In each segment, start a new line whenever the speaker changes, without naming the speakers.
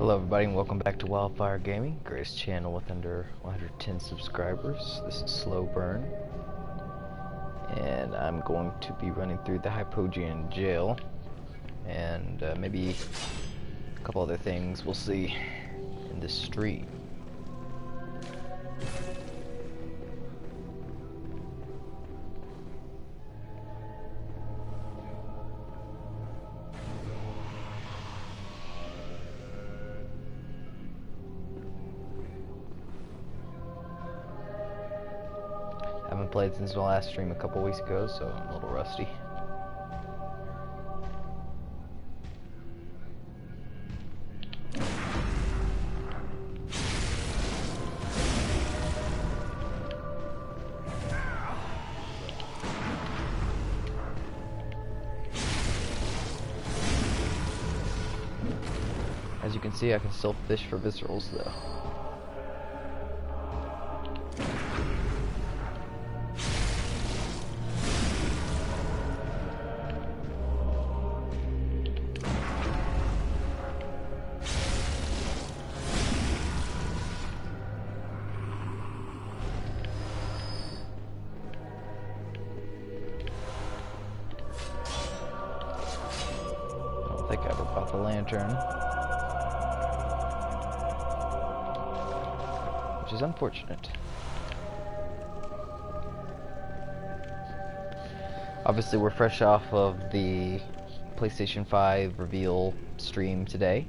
Hello everybody and welcome back to Wildfire Gaming, greatest channel with under 110 subscribers. This is SlowBurne, and I'm going to be running through the Hypogean jail, and maybe a couple other things we'll see in the street. Haven't played since the last stream a couple weeks ago, so I'm a little rusty. As you can see, I can still fish for viscerals though. I think I ever bought the lantern, which is unfortunate. Obviously we're fresh off of the PlayStation 5 reveal stream today.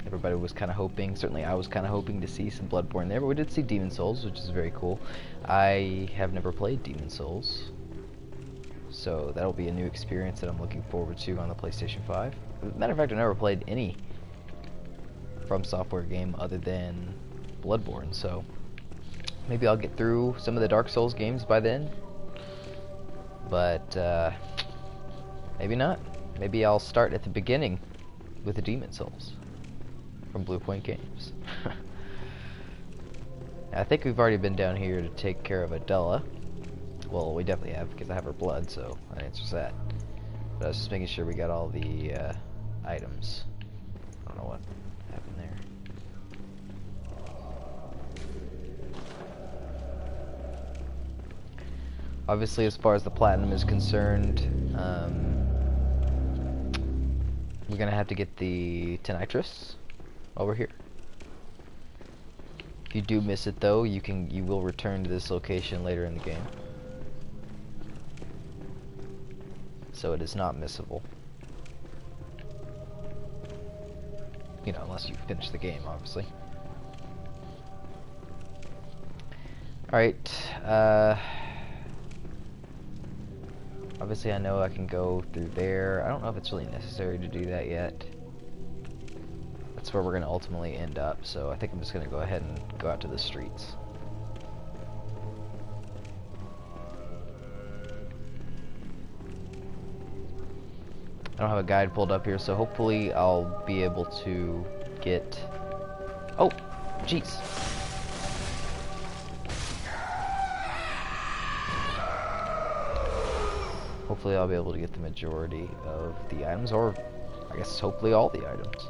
Everybody was kind of hoping, certainly I was kind of hoping to see some Bloodborne there, but we did see Demon Souls, which is very cool. I have never played Demon Souls, so that'll be a new experience that I'm looking forward to on the PlayStation 5. As a matter of fact, I've never played any From Software game other than Bloodborne, so maybe I'll get through some of the Dark Souls games by then, but maybe not. Maybe I'll start at the beginning with the Demon Souls from Blue Point Games. I think we've already been down here to take care of Adela. Well, we definitely have, because I have her blood, so that answers that. But I was just making sure we got all the items. I don't know what happened there. Obviously, as far as the platinum is concerned, we're gonna have to get the Tenitrus while we're here. If you do miss it, though, you will return to this location later in the game. So it is not missable. You know, unless you finish the game, obviously. Alright, obviously I know I can go through there. I don't know if it's really necessary to do that yet. That's where we're going to ultimately end up, so I think I'm just going to go ahead and go out to the streets. I don't have a guide pulled up here, so hopefully I'll be able to get... Oh! Jeez! Hopefully I'll be able to get the majority of the items, or I guess hopefully all the items.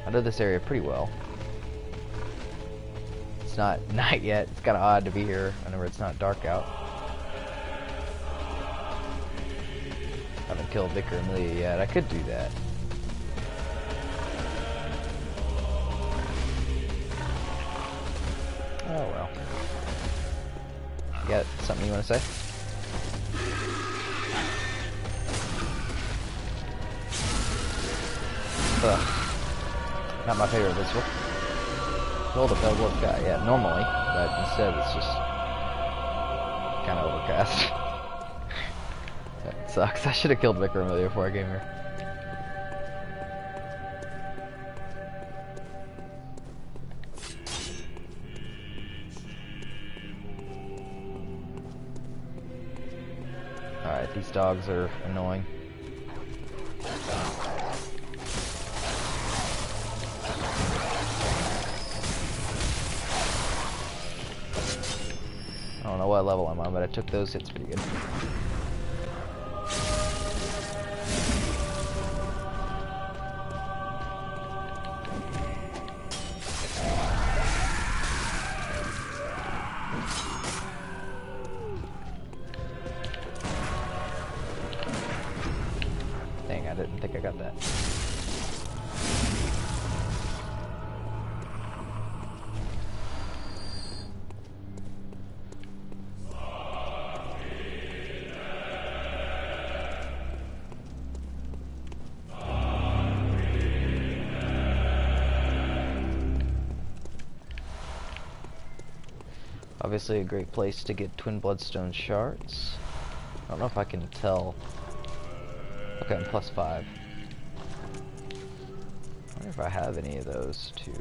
I know this area pretty well. It's not night yet. It's kind of odd to be here whenever it's not dark out. Haven't killed Vicar and Leah yet. I could do that. Oh well. You got something you want to say? Ugh. Not my favorite visual. Roll the Bell Wolf guy, yeah, normally, but instead it's just kind of overcast. That sucks. I should have killed Vicar earlier before I came here. Alright, these dogs are annoying. I don't know what level I'm on, but I took those hits pretty good. think I got that. Obviously a great place to get twin bloodstone shards. I don't know if I can tell. Okay, I'm +5. I wonder if I have any of those to,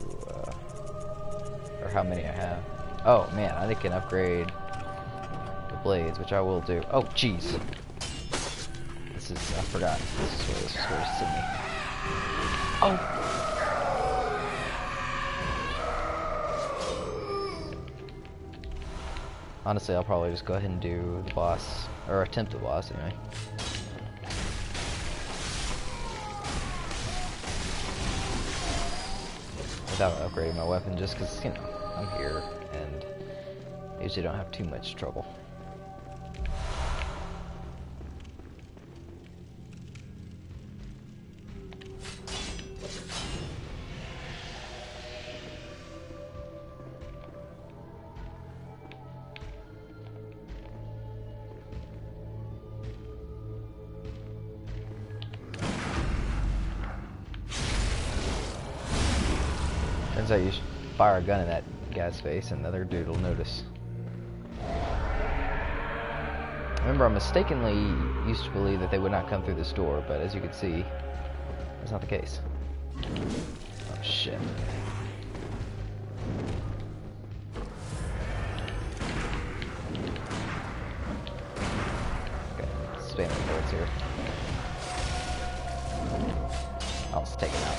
or how many I have. Oh man, I think I can upgrade the blades, which I will do. Oh jeez. This is, I forgot. This is where it's sitting me. Oh! Honestly, I'll probably just go ahead and do the boss, or attempt the boss anyway. Without upgrading my weapon, just because, you know, I'm here and usually don't have too much trouble. Turns out you should fire a gun in that guy's face and the other dude will notice. Remember, I mistakenly used to believe that they would not come through this door, but as you can see, that's not the case. Oh shit. Okay, stay in the bullets here. I'll just take it out.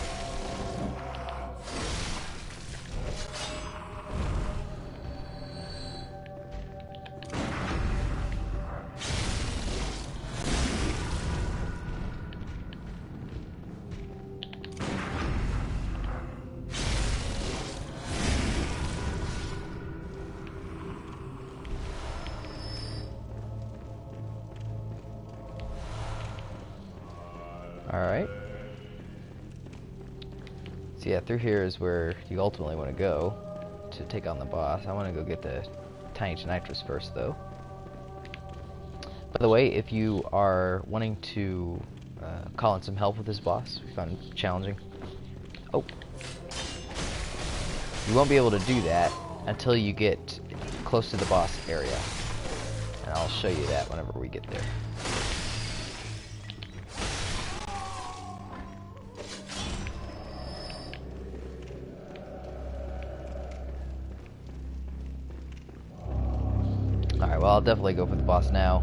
Alright. So yeah, through here is where you ultimately want to go to take on the boss. I want to go get the tiny nitrous first, though. By the way, if you are wanting to call in some help with this boss, if you find it challenging, you won't be able to do that until you get close to the boss area. And I'll show you that whenever we get there. Alright, well, I'll definitely go for the boss now,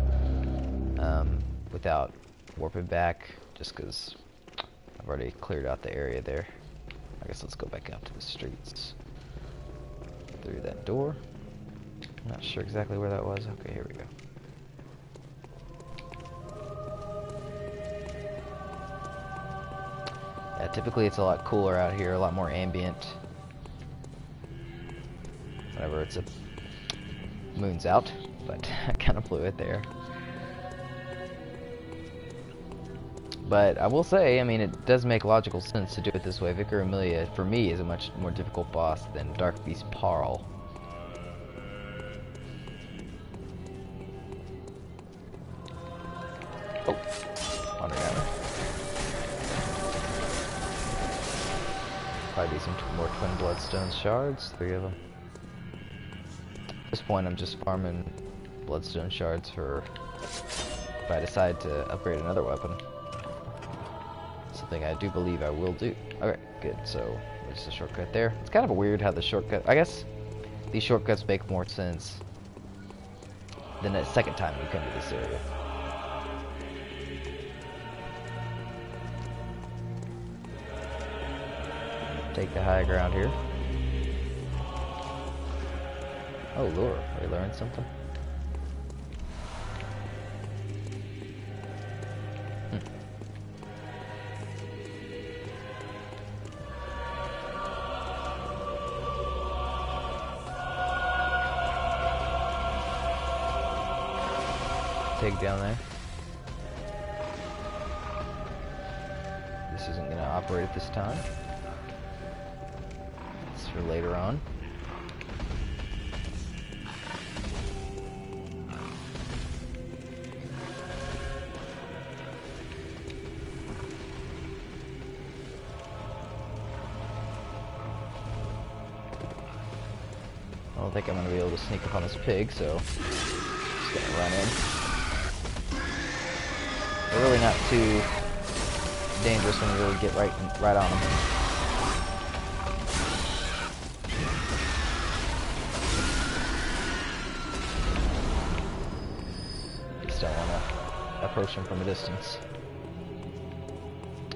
without warping back, just because I've already cleared out the area there. I guess let's go back out to the streets. Through that door. I'm not sure exactly where that was. Okay, here we go. Yeah, typically it's a lot cooler out here, a lot more ambient. Whenever it's a moon's out, but I kind of blew it there. But I will say, I mean, it does make logical sense to do it this way. Vicar Amelia, for me, is a much more difficult boss than Dark Beast Parl. Oh, water down there. Probably be some more twin bloodstone shards, 3 of them. At this point, I'm just farming bloodstone shards for if I decide to upgrade another weapon. Something I do believe I will do. Okay, good. So, there's a shortcut there. It's kind of weird how the shortcut... I guess these shortcuts make more sense than the second time you come to this area. Take the high ground here. Oh, lure. Are we learning something? Take down there. this isn't going to operate at this time. It's for later on. I don't think I'm going to be able to sneak up on this pig, so just going to run in. They're really not too dangerous when you really get right on them. Just don't want to approach them from a distance.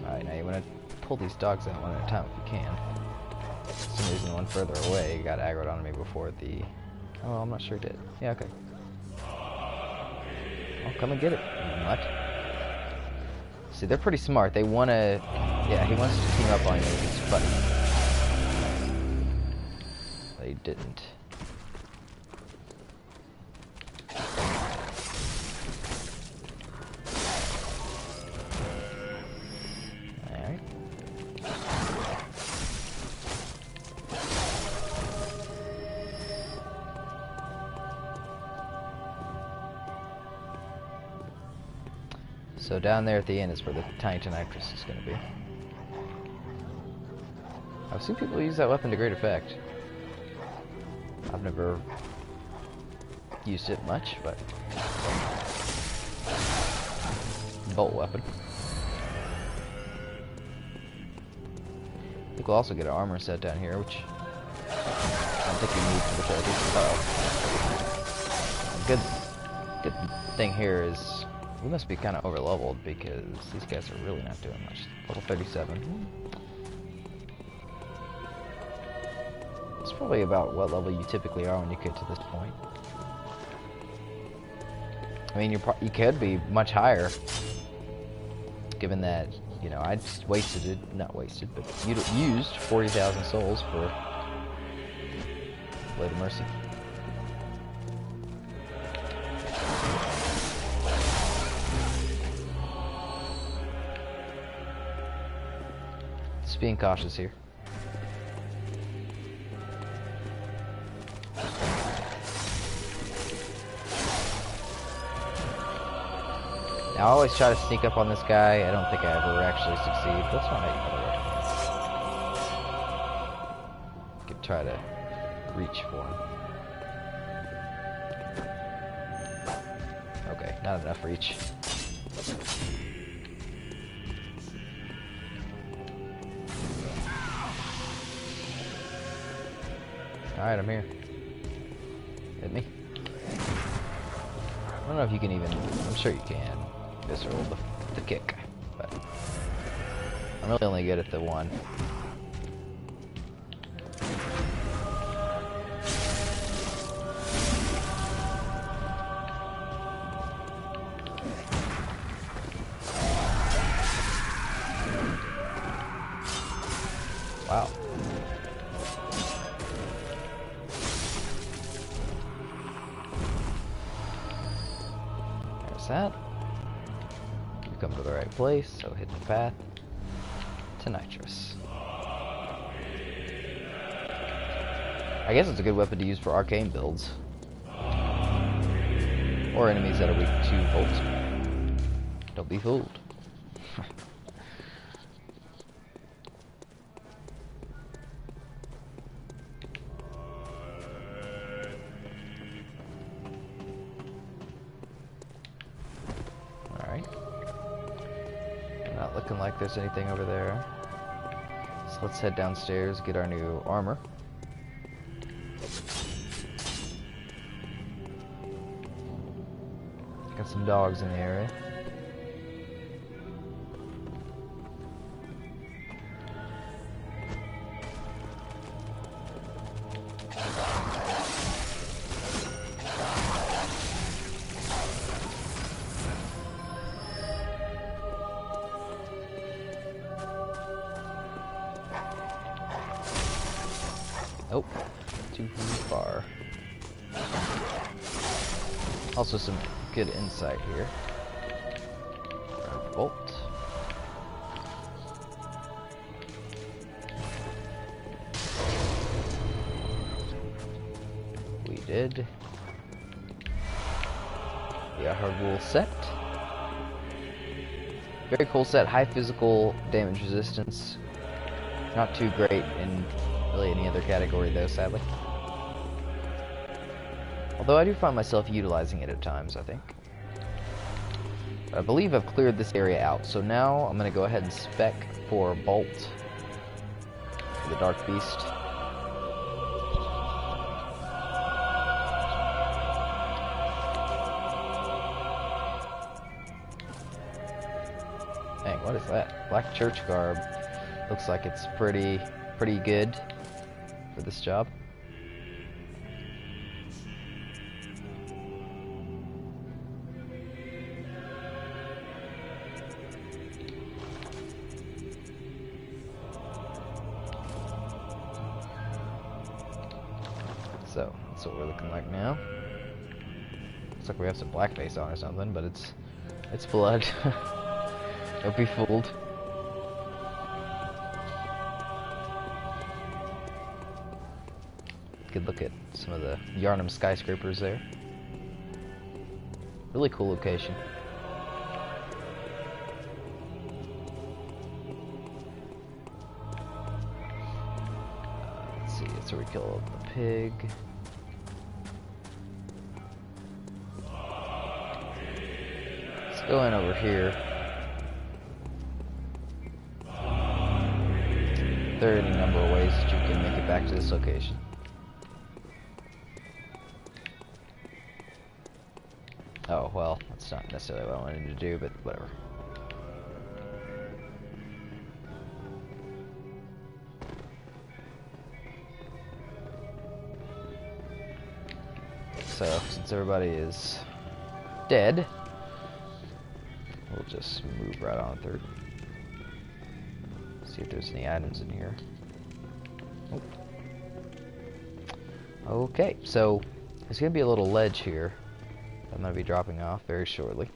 Alright, now you want to pull these dogs out one at a time if you can. For some reason, the one further away got aggroed on me before the... Oh, I'm not sure it did. Yeah, okay. I'll come and get it. What? See, they're pretty smart. They want to... Yeah, he wants to team up on you with his buddy. They didn't. Alright. So down there at the end is where the tiny Nitrous is going to be. I've seen people use that weapon to great effect. I've never used it much, but bolt weapon. I think we'll also get an armor set down here, which I don't think we need for the characters. Good thing here is we must be kind of over leveled because these guys are really not doing much. Level 37. It's probably about what level you typically are when you get to this point. I mean, you could be much higher, given that, you know, I just not wasted, but used 40,000 souls for Blade of Mercy. Just being cautious here. Now, I always try to sneak up on this guy. I don't think I ever actually succeed. That's not how you could try to reach for him. Okay, not enough reach. Alright, I'm here. Hit me. I don't know if you can even... I'm sure you can. Visceral the kick, but I'm really only good at the one. Wow. There's that. Come to the right place, so hit the path to Nitrous. I guess it's a good weapon to use for arcane builds. Or enemies that are weak to volt. Don't be fooled. Looking like there's anything over there. So let's head downstairs, get our new armor. Got some dogs in the area. Oh, too far. Also some good insight here. Bolt. did. Yeah, hard wool set. Very cool set. High physical damage resistance. Not too great in really any other category though, sadly. Although I do find myself utilizing it at times, I think. I believe I've cleared this area out, so now I'm going to go ahead and spec for Bolt for the Dark Beast. Dang, what is that? Black church garb. Looks like it's pretty good for this job. So, that's what we're looking like now. Looks like we have some blackface on or something, but it's blood. Don't be fooled. Good look at some of the Yarnum skyscrapers there. Really cool location. Let's see, so we kill the pig. Let's go in over here. There are any number of ways that you can make it back to this location. Oh, well, that's not necessarily what I wanted to do, but whatever. So, since everybody is dead, we'll just move right on through. See if there's any items in here. Oh. Okay, so there's gonna be a little ledge here. I'm gonna be dropping off very shortly.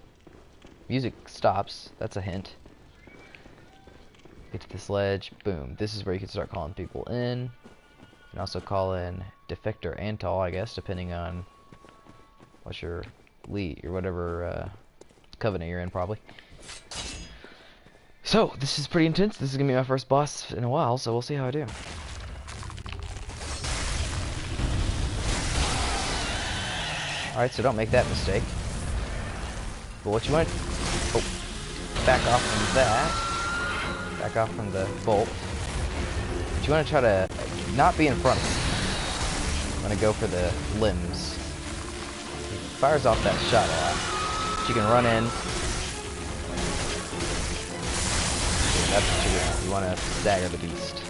Music stops. That's a hint. Get to this ledge. Boom. This is where you can start calling people in. You can also call in Defector Antol, I guess, depending on what your lead or whatever covenant you're in, probably. So, this is pretty intense. This is going to be my first boss in a while, so we'll see how I do. Alright, so don't make that mistake. But what you want... Oh, back off from that. Back off from the bolt. But you want to try to not be in front of it. I'm going to go for the limbs. He fires off that shot a lot. But you can run in. That's what you want. You want to stagger the beast.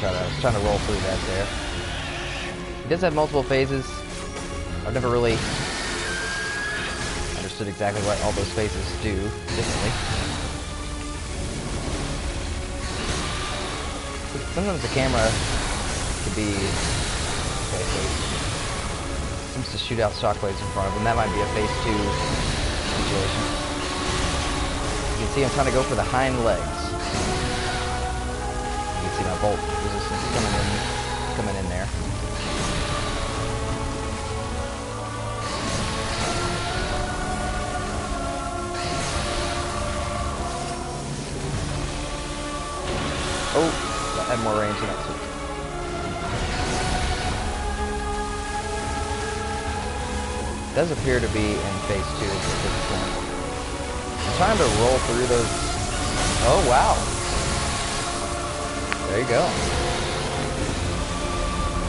I was trying to roll through that there. He does have multiple phases. I've never really understood exactly what all those phases do differently. Sometimes the camera could be... Okay, so he seems to shoot out shockwaves in front of him. That might be a phase 2 situation. You can see I'm trying to go for the hind legs. You can see my bolt resistance coming in there. Oh, that had more range than that. It does appear to be in phase 2 at this point. I'm trying to roll through those. Oh wow! There you go.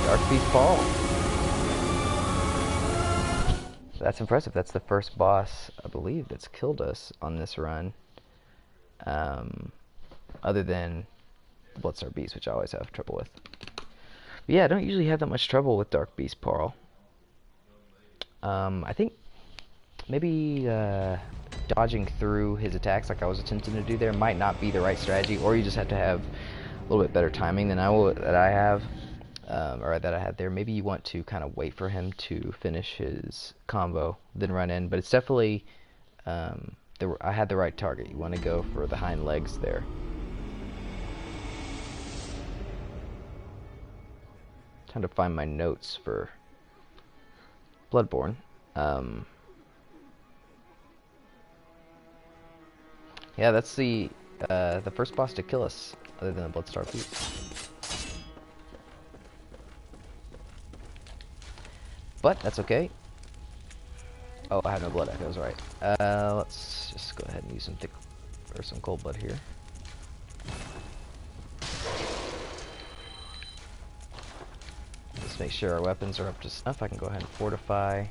Dark Beast Paul. So that's impressive. That's the first boss, I believe, that's killed us on this run. Other than Bloodstar Beast, which I always have trouble with. But yeah, I don't usually have that much trouble with Dark Beast Paul. I think maybe dodging through his attacks like I was attempting to do there might not be the right strategy, or you just have to have a little bit better timing than I have, or that I had there. Maybe you want to kind of wait for him to finish his combo, then run in. But it's definitely I had the right target. You want to go for the hind legs there. Trying to find my notes for Bloodborne. Yeah, that's the first boss to kill us, other than the Bloodstar Beast. But that's okay. Oh, I have no blood echoes, right? Let's just go ahead and use some thick or some cold blood here. Let's make sure our weapons are up to snuff. I can go ahead and fortify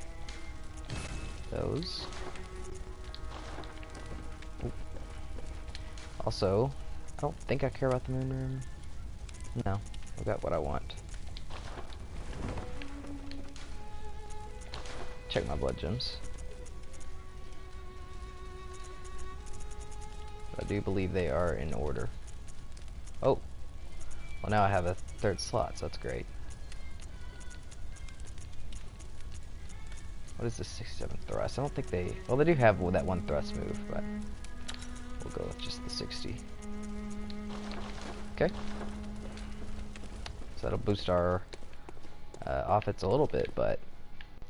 those. Ooh. Also, I don't think I care about the moon room. No, I got what I want. Check my blood gems. I do believe they are in order. Oh, well now I have a third slot, so that's great. What is the 67th thrust? I don't think they... Well, they do have that one thrust move, but we'll go with just the 60. Okay. So that'll boost our offense a little bit, but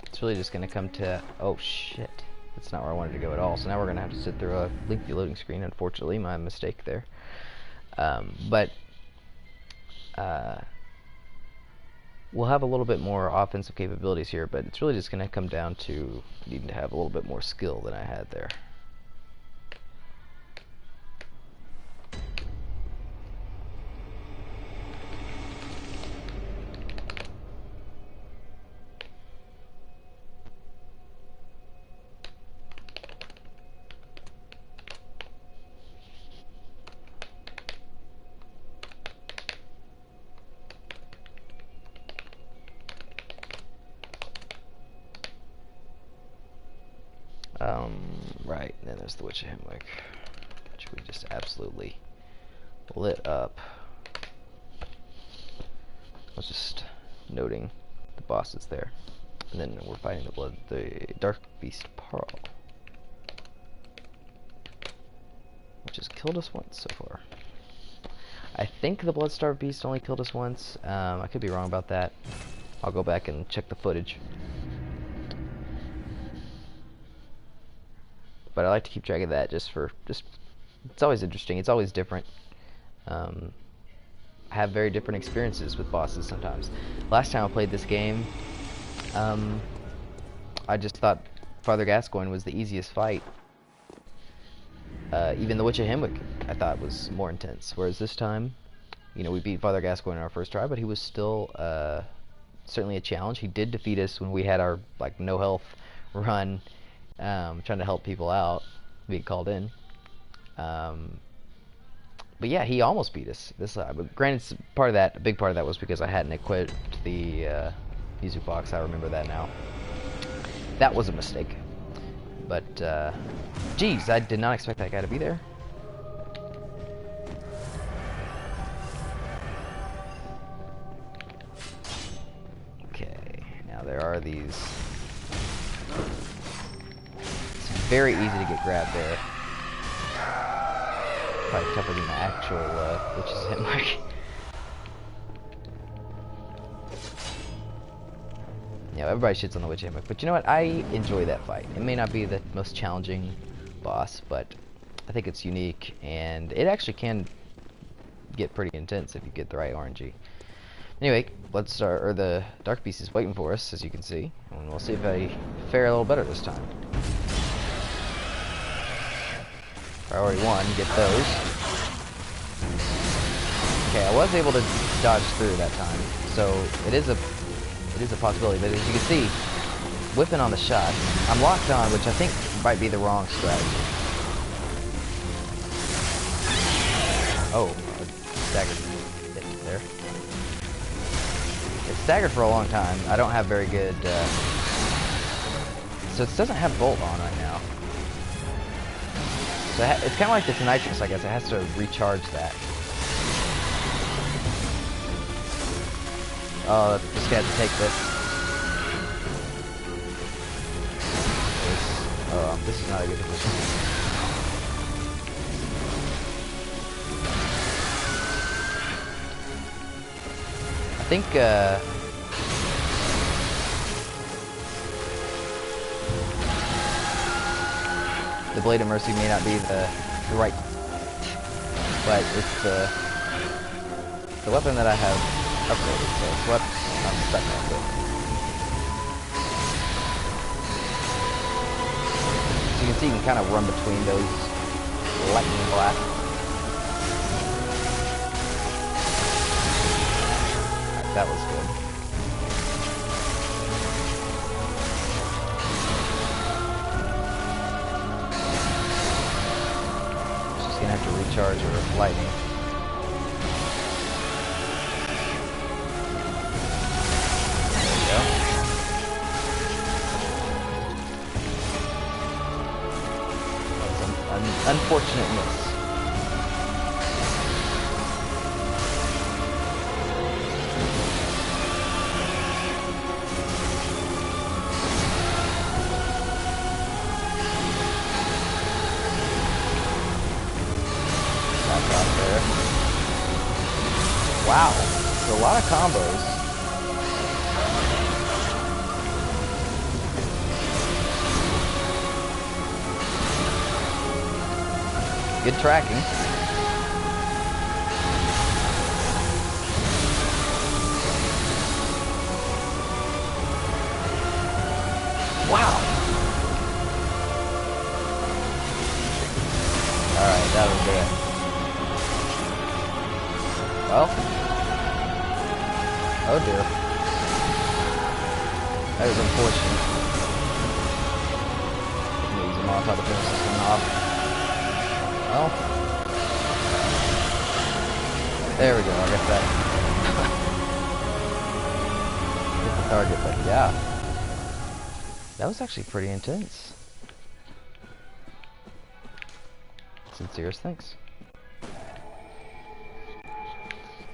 it's really just going to come to... Oh, shit. That's not where I wanted to go at all. So now we're going to have to sit through a lengthy loading screen, unfortunately. My mistake there. We'll have a little bit more offensive capabilities here, but it's really just going to come down to needing to have a little bit more skill than I had there. Right, and then there's the Witch of Hemwick, which we just absolutely lit up. I was just noting the bosses there. And then we're fighting the Dark Beast Pearl, which has killed us once so far. I think the Bloodstar Beast only killed us once. I could be wrong about that. I'll go back and check the footage. But I like to keep track of that it's always interesting. It's always different. I have very different experiences with bosses sometimes. Last time I played this game, I just thought Father Gascoigne was the easiest fight. Even the Witch of Hemwick I thought was more intense. Whereas this time, you know, we beat Father Gascoigne in our first try, but he was still certainly a challenge. He did defeat us when we had our like no health run. Trying to help people out, being called in. But yeah, he almost beat us this time. But granted, a big part of that was because I hadn't equipped the music box. I remember that now. That was a mistake. But, geez, I did not expect that guy to be there. Okay, now there are these... Very easy to get grabbed there. Probably tougher than the actual Witch's Hemwick. Yeah, everybody shits on the Witch Hemwick, but you know what? I enjoy that fight. It may not be the most challenging boss, but I think it's unique, and it actually can get pretty intense if you get the right RNG. Anyway, let's start. Or the Dark Beast is waiting for us, as you can see, and we'll see if I fare a little better this time. Priority 1, get those. Okay, I was able to dodge through that time, so it is a possibility. But as you can see, whipping on the shots, I'm locked on, which I think might be the wrong strategy. Oh, staggered there. It's staggered for a long time. I don't have very good. So it doesn't have bolt on right now. So it's kind of like this nitrous, I guess. It has to recharge that. Oh, just got to take this. This is not a good position. think the Blade of Mercy may not be the right, but it's the weapon that I have upgraded, so it's what I'm stuck on with. So you can see you can kind of run between those lightning blasts. Right, that was good. She's gonna have to recharge her lightning. Unfortunate miss. That's out there. Wow, there's a lot of combos. Good tracking. Wow. Alright, that was good. Well. Oh dear. That was unfortunate. I'm gonna use a Molotov to finish this one off. Well, there we go, I guess that hit the target, but yeah. That was actually pretty intense. Sincerest thanks.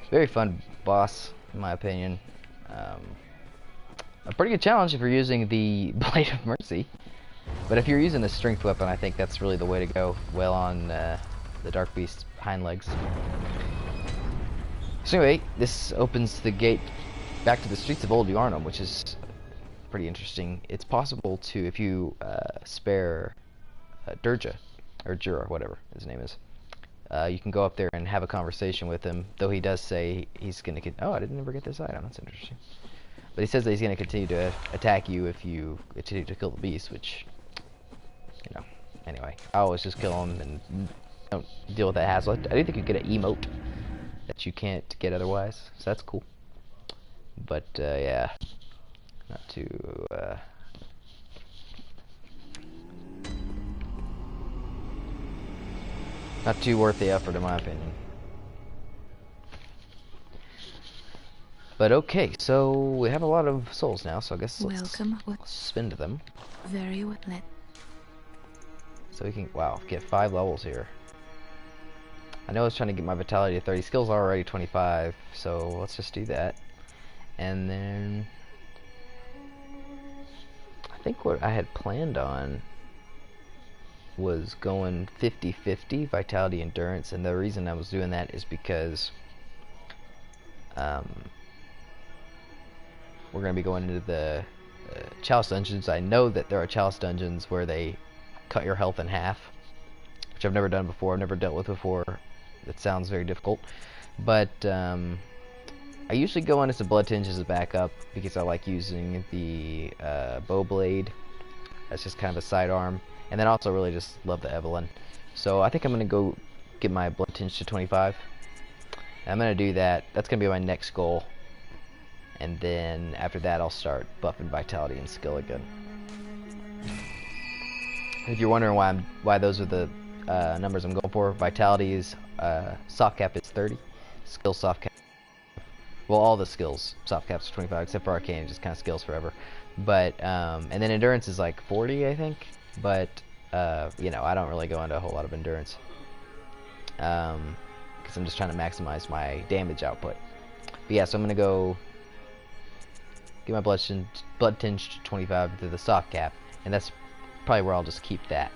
Very fun boss, in my opinion. A pretty good challenge if you're using the Blade of Mercy. But if you're using a strength weapon, I think that's really the way to go. Well on the Dark Beast's hind legs. So anyway, this opens the gate back to the streets of Old Yarnum, which is pretty interesting. It's possible to, if you spare Durja, or Jura, whatever his name is, you can go up there and have a conversation with him, though he does say he's going to... Oh, I didn't ever get this item. That's interesting. But he says that he's going to continue to attack you if you continue to kill the beast, which... You know, anyway, I always just kill him and don't deal with that hassle. I do think you get an emote that you can't get otherwise, so that's cool. But yeah, not too worth the effort, in my opinion. But okay, so we have a lot of souls now, so I guess let's spend them.
Very well.
So we can, wow, get 5 levels here. I know I was trying to get my vitality to 30. Skills are already 25, so let's just do that. And then I think what I had planned on was going 50-50 vitality endurance, and the reason I was doing that is because we're going to be going into the Chalice dungeons. I know that there are Chalice dungeons where they cut your health in half, which I've never done before. I've never dealt with before. It sounds very difficult, but I usually go in as a Blood Tinge as a backup because I like using the bow blade. That's just kind of a sidearm, and then also really just love the Evelyn. So I think I'm gonna go get my Blood Tinge to 25. And I'm gonna do that. That's gonna be my next goal, and then after that I'll start buffing vitality and skill again. If you're wondering why those are the numbers I'm going for, vitality is soft cap is 30, skill soft cap. Well, all the skills soft caps are 25, except for arcane, just kind of skills forever. But and then endurance is like 40, I think. But you know, I don't really go into a whole lot of endurance because I'm just trying to maximize my damage output. But yeah, so I'm gonna go get my blood tinge to 25 to the soft cap, and that's probably where I'll just keep that,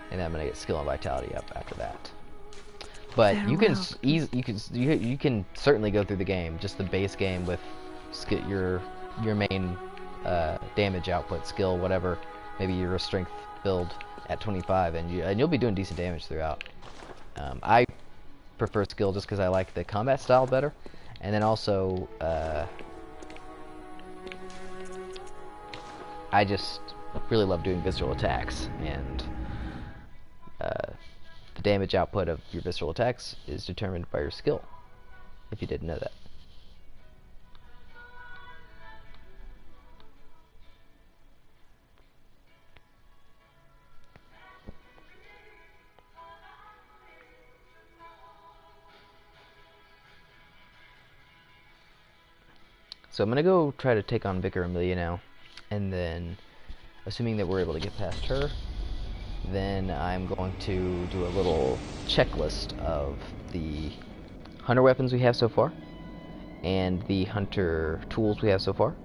and then I'm gonna get skill and vitality up after that. But you can certainly go through the game, just the base game, with your main damage output, skill, whatever. Maybe you're a strength build at 25, and you'll be doing decent damage throughout. I prefer skill just because I like the combat style better, and then also I just really love doing visceral attacks, and the damage output of your visceral attacks is determined by your skill, if you didn't know that. So I'm going to go try to take on Vicar Amelia now, and then, assuming that we're able to get past her, then I'm going to do a little checklist of the hunter weapons we have so far, and the hunter tools we have so far,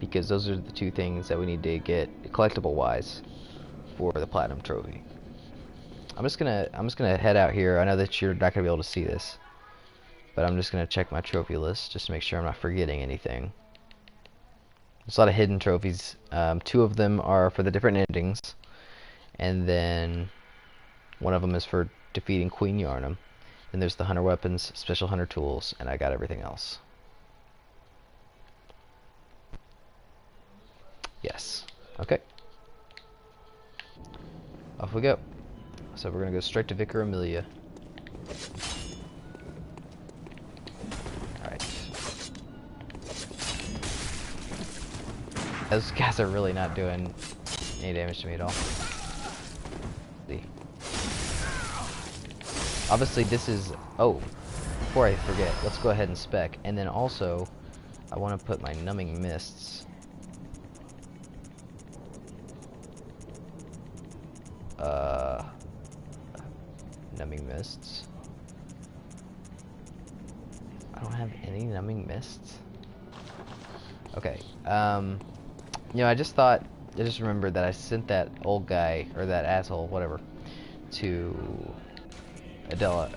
because those are the two things that we need to get collectible-wise for the Platinum Trophy. I'm just gonna head out here. I know that you're not gonna be able to see this, but I'm just going to check my trophy list just to make sure I'm not forgetting anything. There's a lot of hidden trophies. 2 of them are for the different endings, and then one of them is for defeating Queen Yarnum. Then there's the hunter weapons, special hunter tools, and I got everything else. Yes. Okay. Off we go. So we're going to go straight to Vicar Amelia. Those guys are really not doing any damage to me at all. See. Obviously this is... Oh, before I forget, let's go ahead and spec. And then also, I want to put my numbing mists. Numbing mists. I don't have any numbing mists. Okay, you know, I just remembered that I sent that old guy, or that asshole, whatever, to Adela,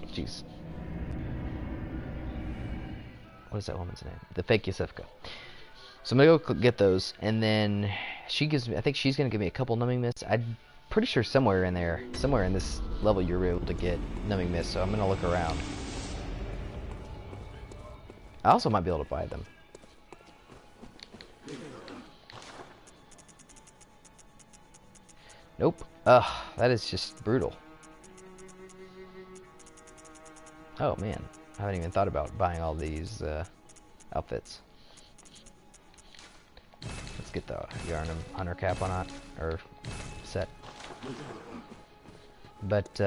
jeez. What is that woman's name? The fake Yasifka. So I'm gonna go get those, and then she gives me, I think she's gonna give me a couple numbing mists. I'm pretty sure somewhere in there, somewhere in this level you're able to get numbing mists, so I'm gonna look around. I also might be able to buy them. Nope. Ugh, that is just brutal. Oh man, I haven't even thought about buying all these outfits. Let's get the Yarnum Hunter cap on it, or set. But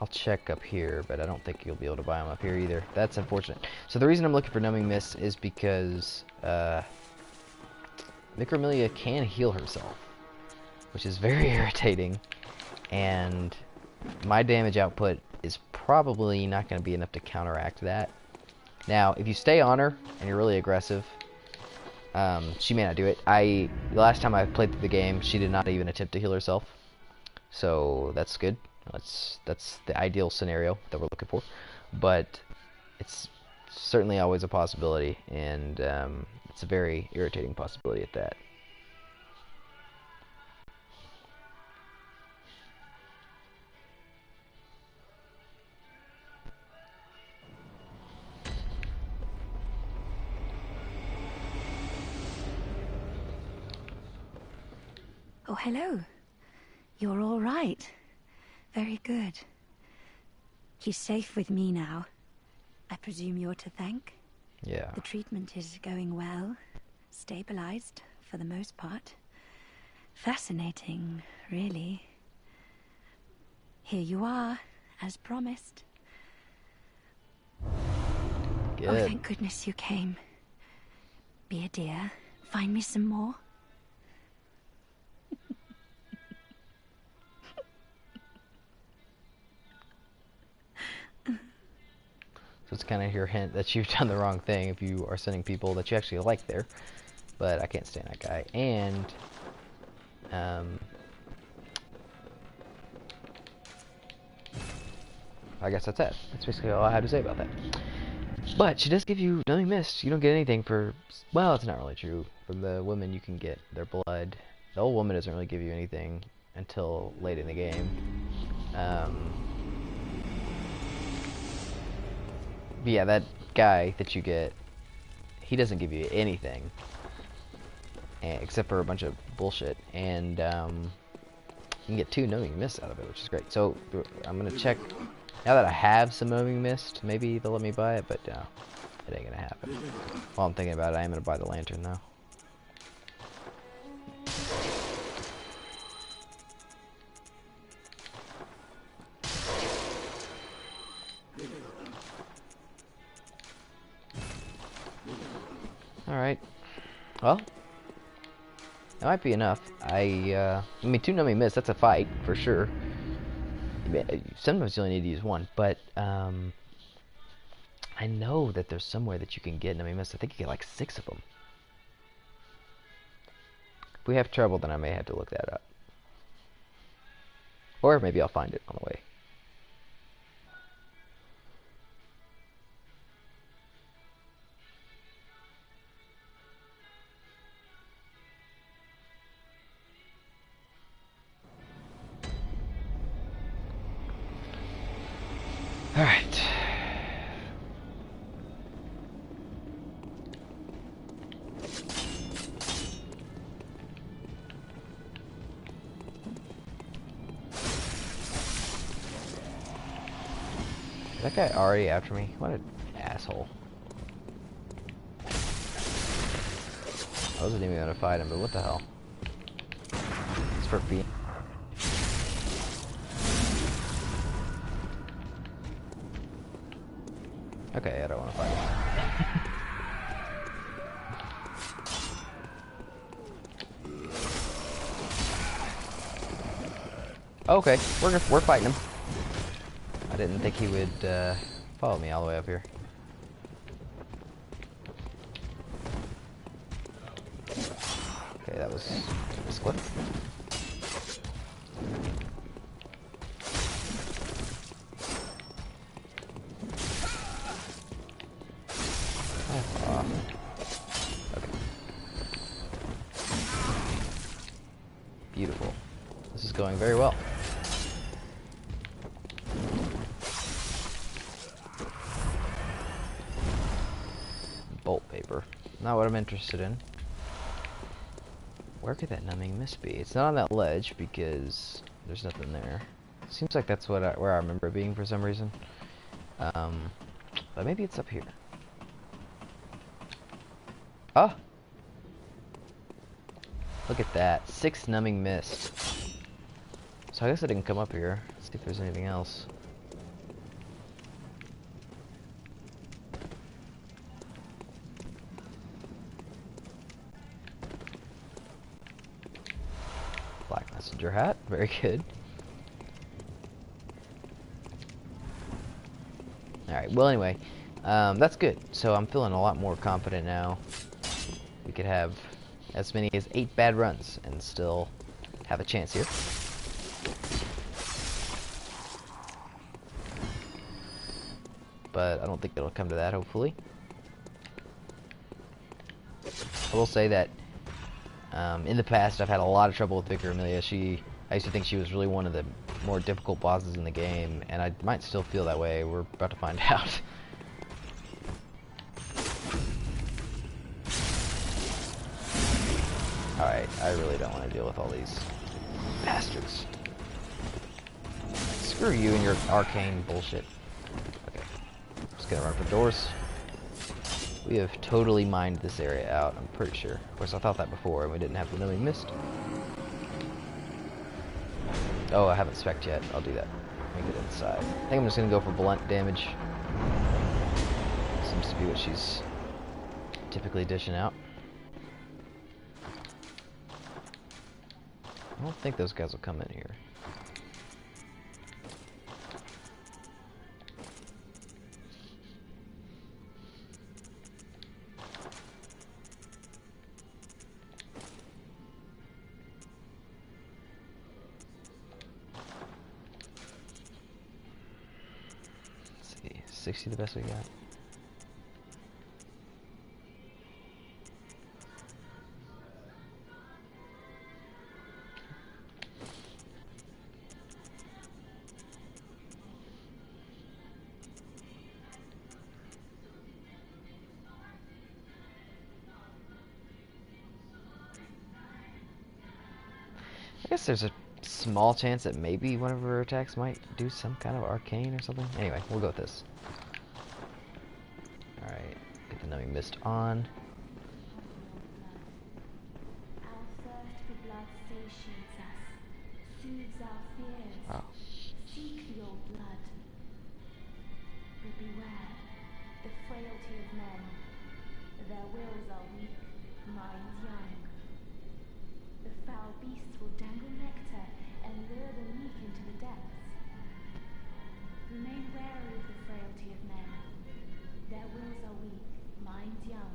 I'll check up here, but I don't think you'll be able to buy them up here either. That's unfortunate. So the reason I'm looking for numbing mists is because Vicar Amelia can heal herself, which is very irritating, and my damage output is probably not going to be enough to counteract that. Now, if you stay on her and you're really aggressive, she may not do it. The last time I played through the game, she did not even attempt to heal herself, so that's good. That's the ideal scenario that we're looking for, but it's certainly always a possibility, and it's a very irritating possibility at that.
Oh, hello. You're all right. Very good. He's safe with me now. I presume you're to thank?
Yeah.
The treatment is going well. Stabilized, for the most part. Fascinating, really. Here you are, as promised.
Good.
Oh, thank goodness you came. Be a dear. Find me some more.
So it's kind of your hint that you've done the wrong thing if you are sending people that you actually like there. But I can't stand that guy. And I guess that's it. That's basically all I have to say about that. But she does give you numbing mist. You don't get anything for... Well, it's not really true. For the women, you can get their blood. The old woman doesn't really give you anything until late in the game. But yeah, that guy that you get, he doesn't give you anything. Except for a bunch of bullshit. And you can get 2 numbing mists out of it, which is great. So, I'm going to check... Now that I have some numbing mist, maybe they'll let me buy it, but no. It ain't gonna happen. While I'm thinking about it, I am gonna buy the lantern though. Alright. Well, that might be enough. I mean, 2 numbing mist, that's a fight, for sure. Sometimes you only need to use 1, but, I know that there's somewhere that you can get numbing mist. I think you get like 6 of them. If we have trouble, then I may have to look that up. Or maybe I'll find it on the way. Alright. Is that guy already after me? What an asshole. I wasn't even gonna fight him, but what the hell? It's for being... Okay, I don't want to fight him. Okay, we're fighting him. I didn't think he would follow me all the way up here. Okay, that was a split. Okay. Beautiful. This is going very well. Bolt paper. Not what I'm interested in. Where could that numbing mist be? It's not on that ledge because there's nothing there. Seems like that's what where I remember it being for some reason. But maybe it's up here. Oh! Look at that. 6 numbing mist. So I guess I didn't come up here. Let's see if there's anything else. Black messenger hat. Very good. Alright, well anyway. That's good. So I'm feeling a lot more confident now. We could have as many as 8 bad runs and still have a chance here. But I don't think it'll come to that, hopefully. I will say that in the past I've had a lot of trouble with Vicar Amelia. I used to think she was really one of the more difficult bosses in the game, and I might still feel that way. We're about to find out. Alright, I really don't want to deal with all these bastards. Screw you and your arcane bullshit. Okay, just gonna run for the doors. We have totally mined this area out, I'm pretty sure. Of course, I thought that before, and we didn't have the numbing mist. Oh, I haven't spec'd yet. I'll do that. Let me get inside. I think I'm just gonna go for blunt damage. Seems to be what she's typically dishing out. I don't think those guys will come in here. Let's see, 60 the best we got. guess there's a small chance that maybe one of her attacks might do some kind of arcane or something. Anyway, we'll go with this. Alright, get the numbing mist on. Wow.
Seek the old blood. But beware, the frailty of men. Their wills are weak, minds young. The foul beasts will dangle nectar and lure the meek into the depths. Remain wary of the frailty of men. Their wills are weak, minds young.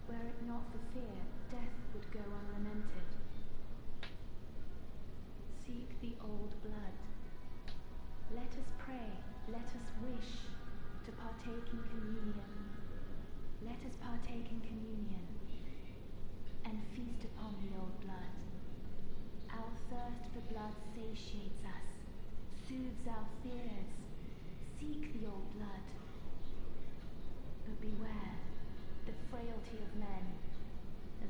Were it not for fear, death would go unlamented. Seek the old blood. Let us pray, let us wish to partake in communion. Let us partake in communion and feast upon the old blood. Our thirst for blood satiates us, soothes our fears. Seek the old blood. But beware, the frailty of men.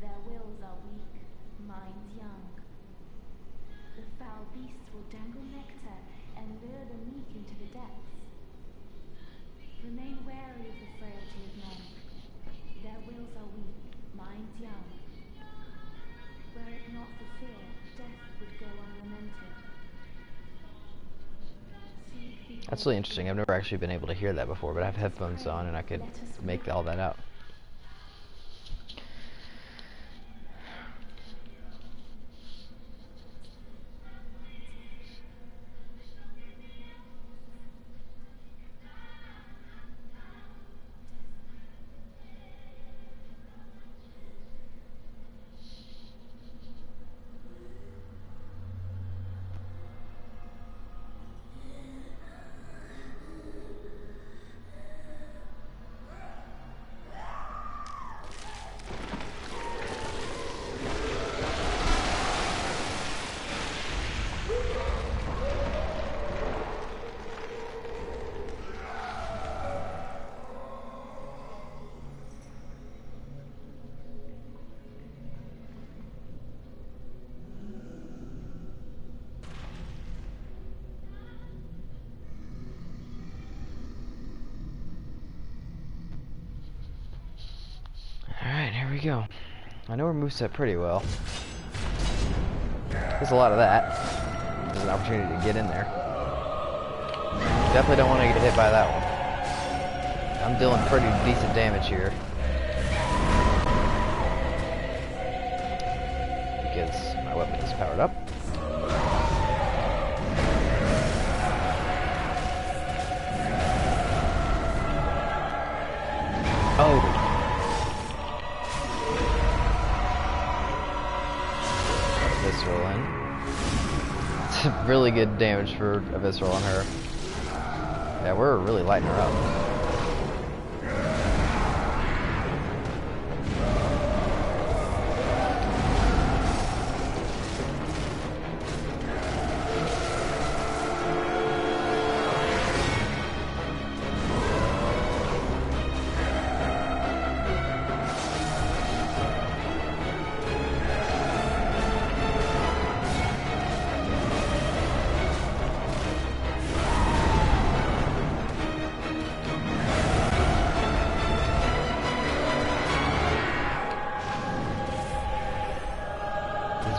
Their wills are weak, minds young. The foul beasts will dangle nectar and lure the meek into the depths. Remain wary of the frailty of men. Their wills are weak, minds young. Were it not for fear, death would go unlamented.
That's really interesting. I've never actually been able to hear that before, but I have headphones on and I could make all that out. Here we go. I know her moveset pretty well. There's a lot of that. There's an opportunity to get in there. Definitely don't want to get hit by that one. I'm dealing pretty decent damage here. Because my weapon is powered up. Oh! Visceral in. It's really good damage for a visceral on her. Yeah, we're really lighting her up.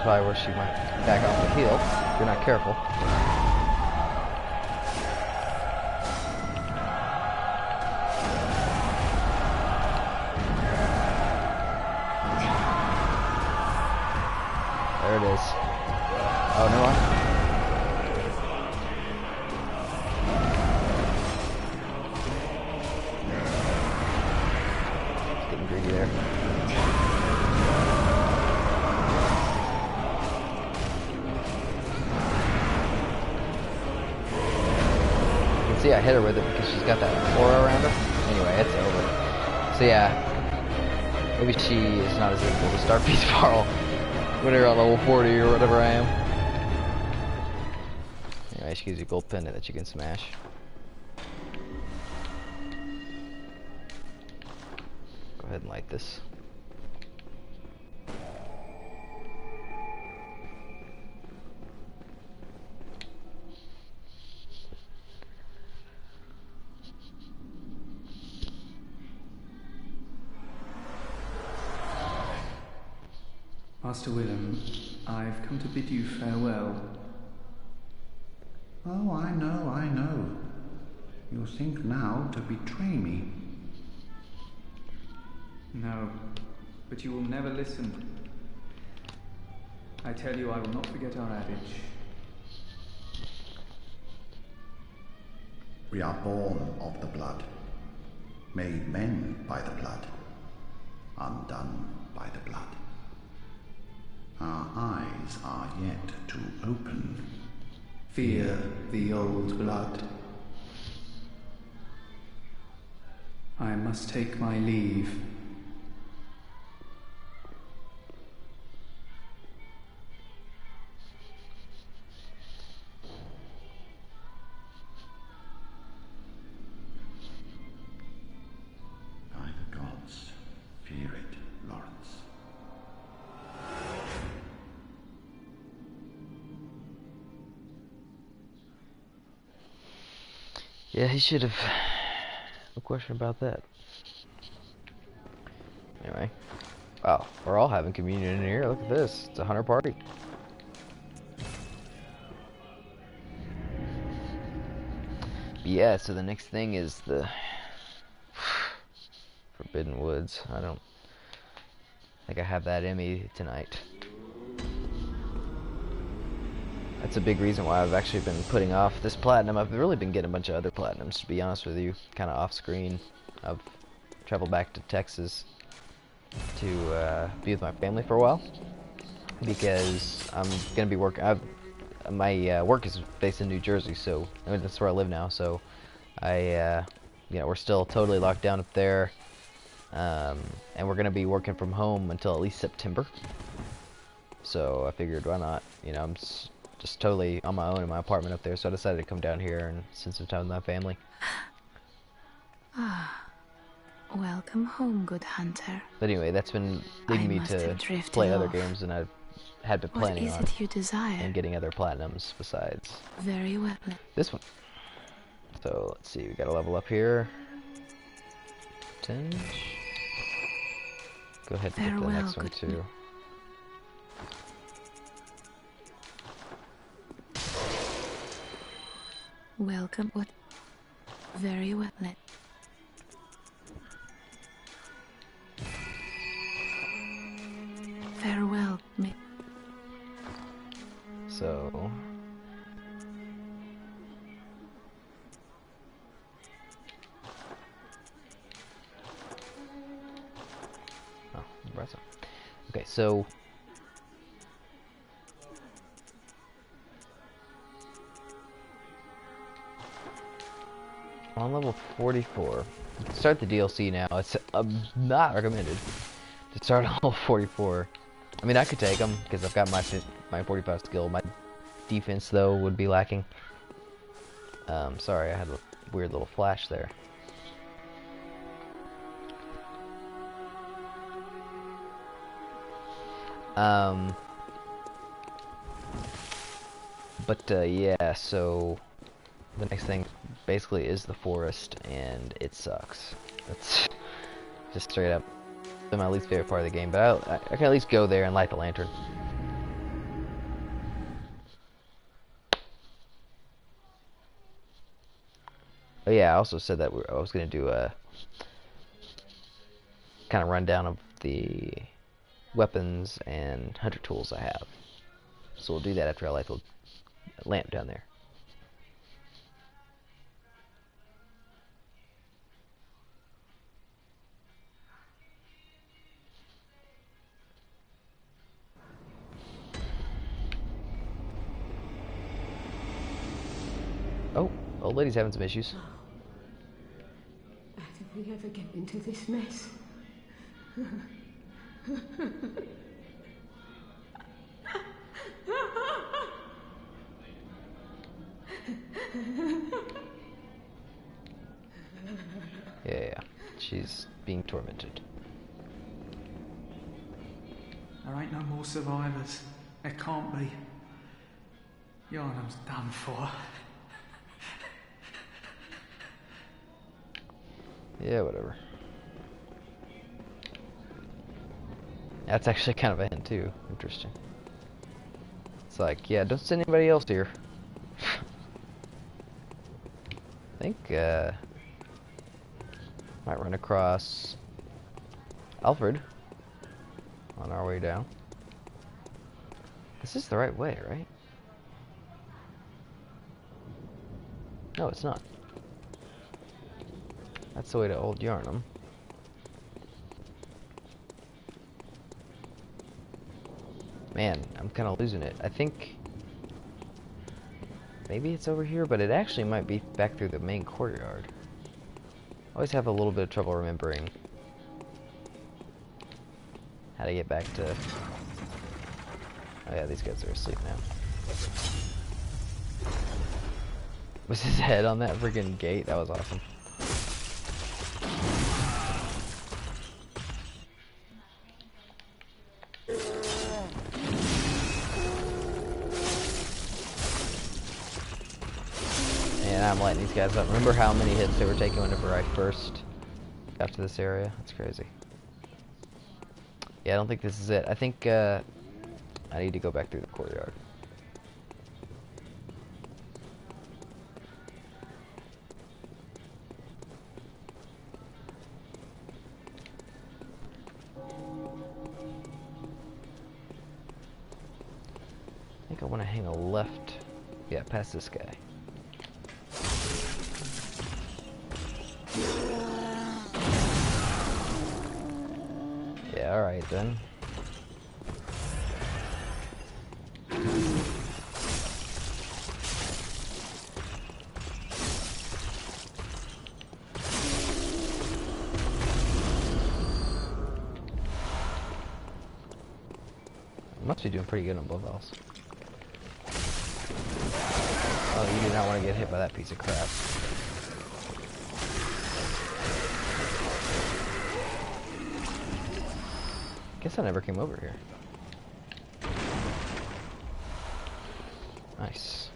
Probably where she might back off the heel if you're not careful. There it is. Oh, no one. It's getting greedy there. See, I hit her with it because she's got that aura around her. Anyway, it's over. So yeah, maybe she is not as able to start Beast Barrel when you're on level 40 or whatever I am. Anyway, she gives you a gold pendant that you can smash. Go ahead and light this.
Master Willem, I've come to bid you farewell.
Oh, I know, I know. You think now to betray me.
No, but you will never listen. I tell you, I will not forget our adage.
We are born of the blood, made men by the blood, undone by the blood. Our eyes are yet to open.
Fear the old blood. I must take my leave.
By the gods, fear it, Lawrence.
Yeah, he should have. No question about that. Anyway. Wow, we're all having communion in here. Look at this. It's a 100 party. But yeah, so the next thing is the Forbidden Woods. I don't think I have that in me tonight. That's a big reason why I've actually been putting off this platinum. I've really been getting a bunch of other platinums, to be honest with you, kind of off screen. I've traveled back to Texas to be with my family for a while because I'm gonna be working. My work is based in New Jersey, so I mean, that's where I live now. So you know, we're still totally locked down up there, and we're gonna be working from home until at least September. So I figured, why not? You know, I'm just totally on my own in my apartment up there, so I decided to come down here and spend some time with my family.
Ah, welcome home, good hunter.
But anyway, that's been leading me to play other games than I've had been planning on.
What is it you desire?
And getting other platinums besides
Very well.
this one. So let's see, we got a level up here. 10. Go ahead and get the next one too.
Welcome. What? Very well. Farewell, me.
So okay, so on level 44. Start the DLC now. It's not recommended to start on level 44. I mean, I could take them because I've got my 45 skill. My defense though would be lacking. Sorry, I had a weird little flash there. Yeah, so the next thing basically is the forest, and it sucks. It's just straight up my least favorite part of the game, but I can at least go there and light the lantern. Oh yeah, I also said that I was going to do a kind of rundown of the weapons and hunter tools I have. So we'll do that after I light the lamp down there. Oh, old lady's having some issues.
How did we ever get into this mess?
Yeah, she's being tormented.
There ain't no more survivors. There can't be. Yarnum's done for.
Yeah, whatever. That's actually kind of a hint too. Interesting. It's like, yeah, don't send anybody else here. I think, might run across Alfred on our way down. This is the right way, right? No, it's not. That's the way to Old Yarnum. Man, I'm kind of losing it. I think maybe it's over here, but it actually might be back through the main courtyard. I always have a little bit of trouble remembering how to get back to... Oh yeah, these guys are asleep now. Was his head on that friggin' gate? That was awesome. And I'm lighting these guys up. Remember how many hits they were taking whenever I first got to this area? That's crazy. Yeah, I don't think this is it. I think I need to go back through the courtyard. I think I want to hang a left. Yeah, past this guy. Yeah, alright then. Must be doing pretty good on blood vials. Oh, you do not want to get hit by that piece of crap. Guess I never came over here. Nice.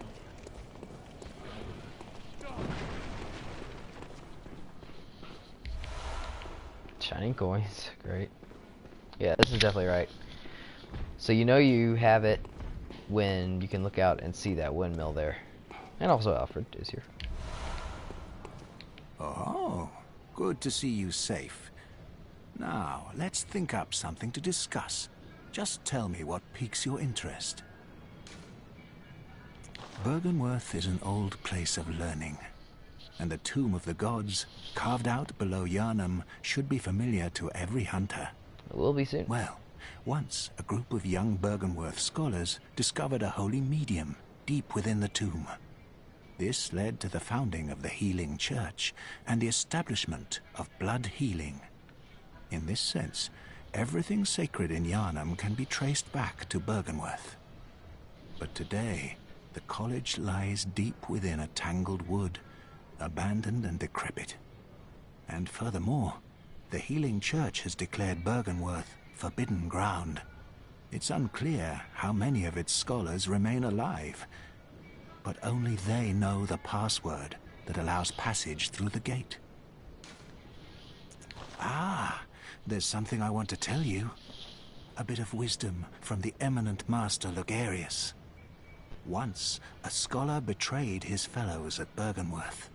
Shining coins, great. Yeah, this is definitely right. So you know you have it when you can look out and see that windmill there. And also Alfred is here.
Oh, good to see you safe. Now, let's think up something to discuss. Just tell me what piques your interest. Byrgenwerth is an old place of learning, and the Tomb of the Gods, carved out below Yarnum, should be familiar to every hunter.
It will be soon.
Well, once a group of young Byrgenwerth scholars discovered a holy medium deep within the tomb. This led to the founding of the Healing Church and the establishment of blood healing. In this sense, everything sacred in Yarnum can be traced back to Byrgenwerth. But today, the college lies deep within a tangled wood, abandoned and decrepit. And furthermore, the Healing Church has declared Byrgenwerth forbidden ground. It's unclear how many of its scholars remain alive, but only they know the password that allows passage through the gate. Ah, there's something I want to tell you. A bit of wisdom from the eminent master Logarius. Once, a scholar betrayed his fellows at Byrgenwerth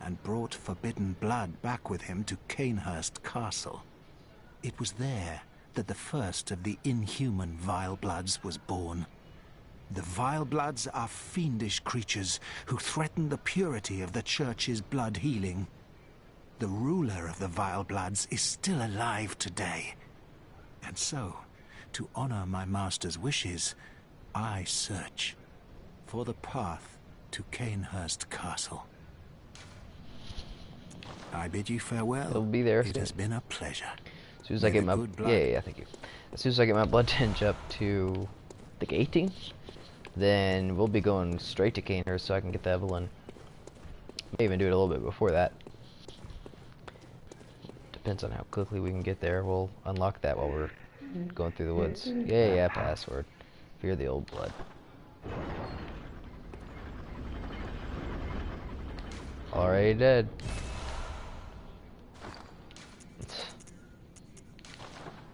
and brought forbidden blood back with him to Cainhurst Castle. It was there that the first of the inhuman Vilebloods was born. The Vilebloods are fiendish creatures who threaten the purity of the Church's blood healing. The ruler of the Vilebloods is still alive today. And so, to honor my master's wishes, I search for the path to Cainhurst Castle. I bid you farewell.
It'll be there.
It has been a pleasure.
As soon as I get my yeah, thank you. As soon as I get my blood tinge up to the 18, then we'll be going straight to Cainhurst so I can get the Evelyn. May even do it a little bit before that. Depends on how quickly we can get there. We'll unlock that while we're going through the woods. Yeah, password. Fear the old blood. Already dead.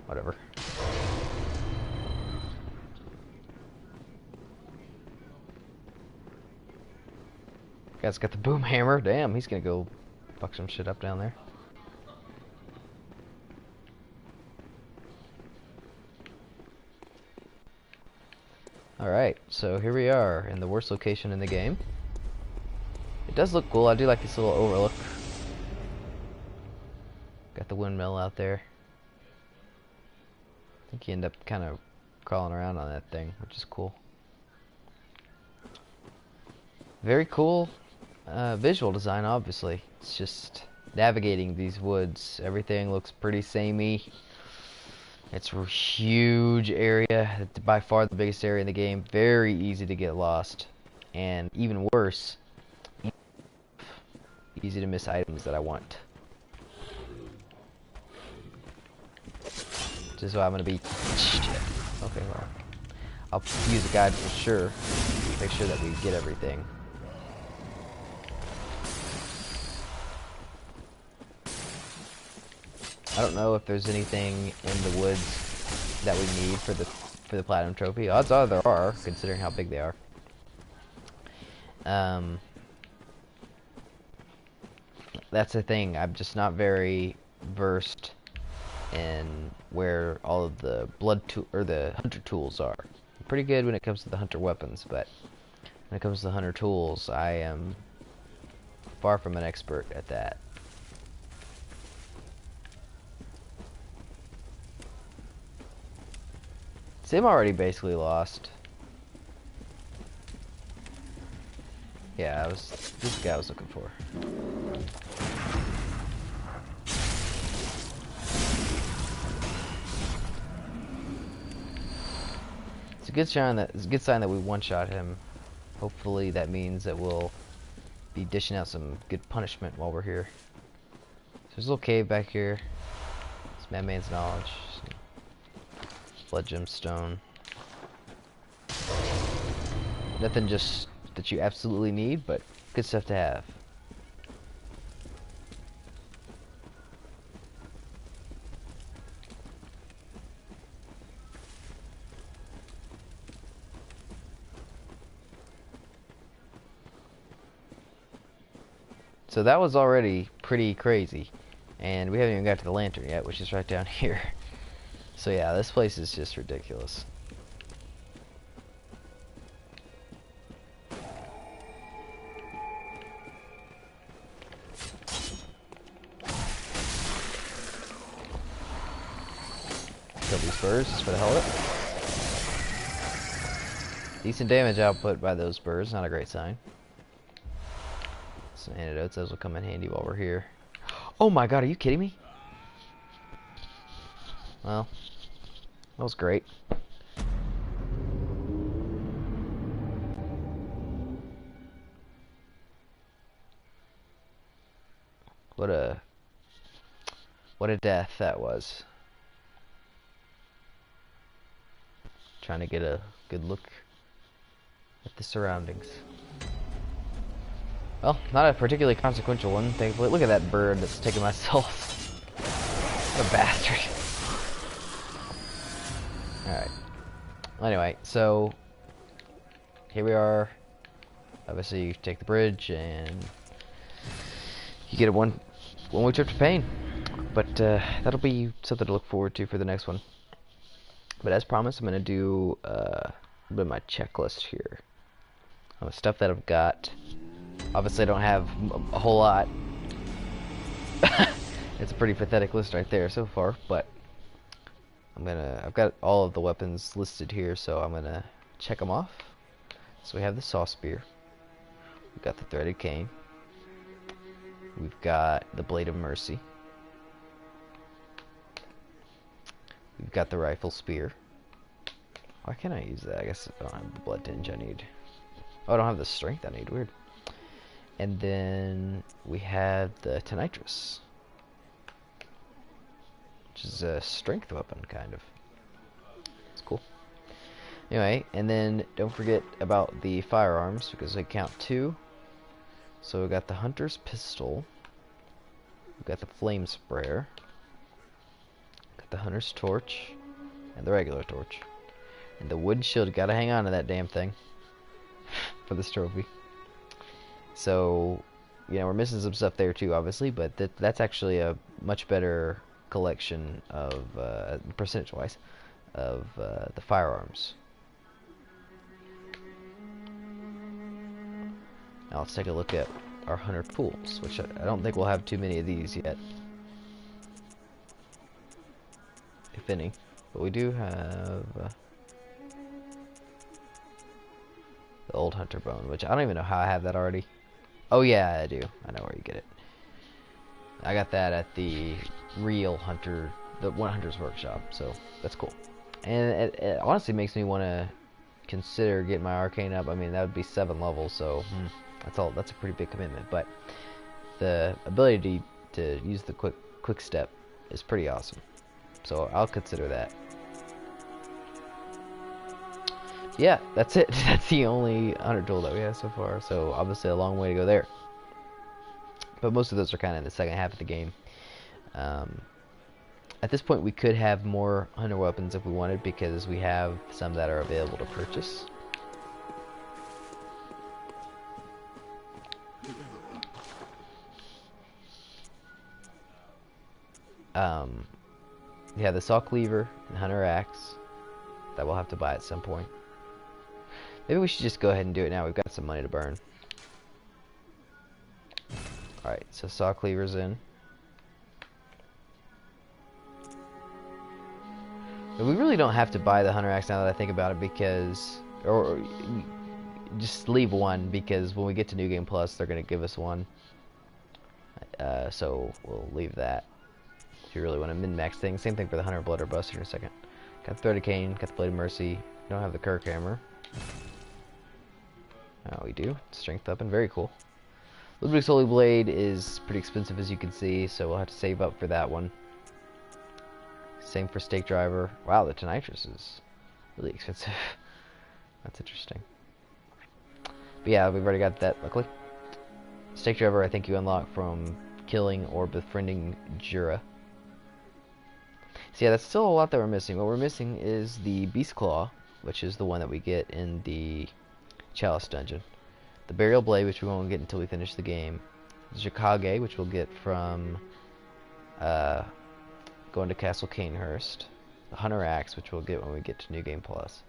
Whatever. Guy's got the boom hammer. Damn, he's gonna go fuck some shit up down there. Alright, so here we are in the worst location in the game. It does look cool. I do like this little overlook. Got the windmill out there. I think you end up kind of crawling around on that thing, which is cool. Very cool visual design, obviously. It's just navigating these woods. Everything looks pretty samey. It's a huge area. It's by far the biggest area in the game. Very easy to get lost. And even worse, easy to miss items that I want. Which is why I'm going to be... Shit. Okay, well. I'll use a guide for sure. Make sure that we get everything. I don't know if there's anything in the woods that we need for the platinum trophy. Odds are there are, considering how big they are. That's the thing. I'm just not very versed in where all of the the hunter tools are. I'm pretty good when it comes to the hunter weapons, but when it comes to the hunter tools, I am far from an expert at that. See, I'm already basically lost. Yeah, this guy I was looking for. It's a good sign that we one-shot him. Hopefully that means that we'll be dishing out some good punishment while we're here. So there's a little cave back here. It's Madman's Knowledge. Blood gemstone. Nothing just that you absolutely need, but good stuff to have. So that was already pretty crazy, and we haven't even got to the lantern yet, which is right down here. So yeah, this place is just ridiculous. Kill these birds just for the hell of it. Decent damage output by those birds, not a great sign. Some antidotes, those will come in handy while we're here. Oh my god, are you kidding me? Well, that was great. What a death that was. Trying to get a good look at the surroundings. Well, not a particularly consequential one, thankfully. Look at that bird that's taking my soul. What a bastard. Alright. Anyway, so here we are. Obviously, you take the bridge and you get a one-way trip to pain. But that'll be something to look forward to for the next one. But as promised, I'm going to do a bit of my checklist here. The stuff that I've got. Obviously, I don't have a whole lot. It's a pretty pathetic list right there so far, but I've got all of the weapons listed here, so I'm gonna check them off. So we have the saw spear. We've got the threaded cane. We've got the blade of mercy. We've got the rifle spear. Why can't I use that? I guess I don't have the blood tinge I need. Oh, I don't have the strength I need. Weird. And then we have the Tonitrus, which is a strength weapon, kind of. It's cool. Anyway, and then don't forget about the firearms, because they count 2. So we got the Hunter's Pistol. We've got the Flame Sprayer. Got the Hunter's Torch. And the regular torch. And the Wood Shield. Gotta hang on to that damn thing for this trophy. So, you know, we're missing some stuff there too, obviously, but that's actually a much better collection of, percentage-wise, of the firearms. Now let's take a look at our hunter pools, which I don't think we'll have too many of these yet, if any. But we do have the old hunter bone, which I don't even know how I have that already. Oh yeah, I do. I know where you get it. I got that at the real hunter, the One Hunter's Workshop, so that's cool. And it honestly makes me want to consider getting my arcane up. I mean, that would be 7 levels, so that's a pretty big commitment. But the ability to use the quick step is pretty awesome, so I'll consider that. Yeah, that's it. That's the only hunter tool that we have so far, so obviously a long way to go there. But most of those are kind of in the second half of the game. At this point, we could have more hunter weapons if we wanted, because we have some that are available to purchase. Yeah, the saw cleaver and hunter axe that we'll have to buy at some point. Maybe we should just go ahead and do it now. We've got some money to burn. Alright, so saw cleaver's in. But we really don't have to buy the hunter axe now that I think about it, because... Or just leave one, because when we get to New Game Plus, they're going to give us one. So we'll leave that. If you really want to min-max things. Same thing for the Hunter Blood or Buster in a second. Got the Threaded Cane, got the Blade of Mercy. Don't have the Kirk Hammer. Oh, we do. Strength weapon, very cool. Ludwig's Holy Blade is pretty expensive, as you can see, so we'll have to save up for that one. Same for Stake Driver. Wow, the Tonitrus is really expensive. That's interesting. But yeah, we've already got that, luckily. Stake Driver, I think you unlock from killing or befriending Jura. So yeah, that's still a lot that we're missing. What we're missing is the Beast Claw, which is the one that we get in the Chalice dungeon. The Burial Blade, which we won't get until we finish the game. The Jokage, which we'll get from going to Castle Canehurst. The Hunter Axe, which we'll get when we get to New Game Plus.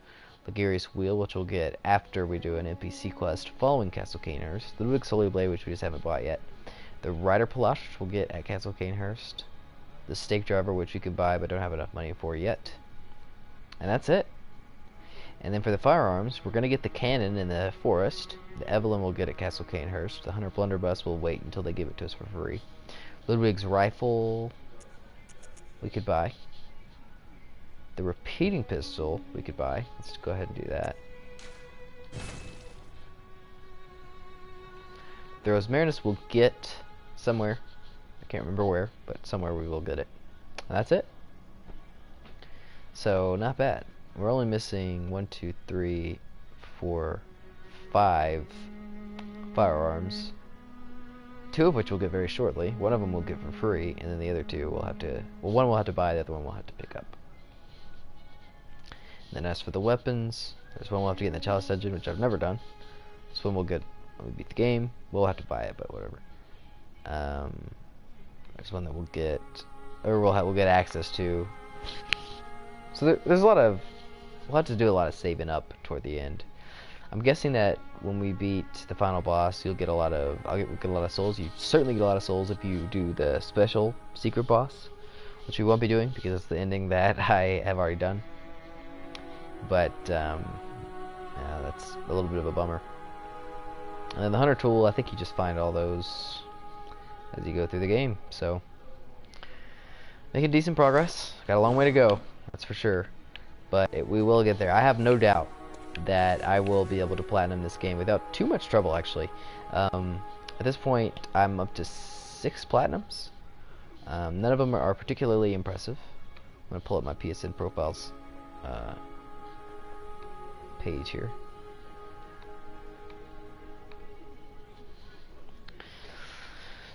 The Ligarius Wheel, which we'll get after we do an NPC quest following Castle Canehurst. The Ludwig's Holy Blade, which we just haven't bought yet. The Rider Palace, which we'll get at Castle Canehurst. The Stake Driver, which we could buy but don't have enough money for yet. And that's it. And then for the firearms, we're going to get the cannon in the forest. The Evelyn we'll get at Castle Canehurst. The Hunter Blunderbuss will wait until they give it to us for free. Ludwig's rifle we could buy. The repeating pistol we could buy. Let's go ahead and do that. The Rosmarinus we'll get somewhere. I can't remember where, but somewhere we will get it. And that's it. So, not bad. We're only missing 1, 2, 3, 4, 5 firearms. 2 of which we'll get very shortly. 1 of them we'll get for free, and then the other 2 we'll have to... Well, 1 we'll have to buy, the other 1 we'll have to pick up. And then as for the weapons, there's 1 we'll have to get in the Chalice Dungeon, which I've never done. This 1 we'll get when we beat the game. We'll have to buy it, but whatever. There's 1 that we'll get... Or we'll get access to. So there's a lot of... We'll have to do a lot of saving up toward the end. I'm guessing that when we beat the final boss, you'll get a lot of... We'll get a lot of souls. You certainly get a lot of souls if you do the special secret boss, which we won't be doing because it's the ending that I have already done. But yeah, that's a little bit of a bummer. And then the Hunter tool, I think you just find all those as you go through the game. So making decent progress. Got a long way to go, that's for sure. But we will get there. I have no doubt that I will be able to platinum this game without too much trouble, actually. At this point, I'm up to 6 platinums. None of them are particularly impressive. I'm going to pull up my PSN profiles page here.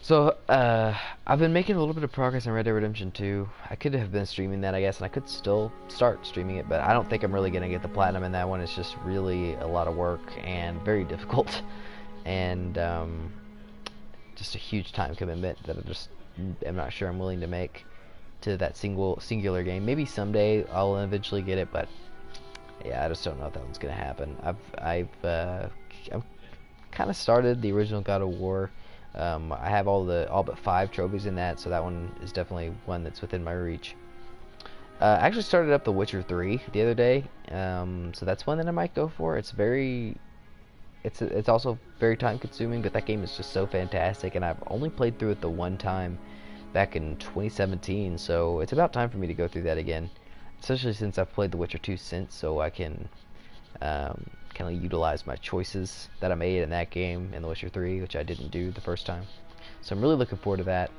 So, I've been making a little bit of progress in Red Dead Redemption 2. I could have been streaming that, I guess, and I could still start streaming it, but I don't think I'm really going to get the platinum in that one. It's just really a lot of work and very difficult. and just a huge time commitment that I'm not sure I'm willing to make to that singular game. Maybe someday I'll eventually get it, but yeah, I just don't know if that one's gonna happen. I've kind of started the original God of War. I have all but 5 trophies in that, so that one is definitely one that's within my reach. I actually started up The Witcher 3 the other day, so that's one that I might go for. It's also very time consuming, but that game is just so fantastic, and I've only played through it the one time back in 2017, so it's about time for me to go through that again, especially since I've played The Witcher 2 since, so I can kind of utilize my choices that I made in that game in The Witcher 3, which I didn't do the first time. So I'm really looking forward to that.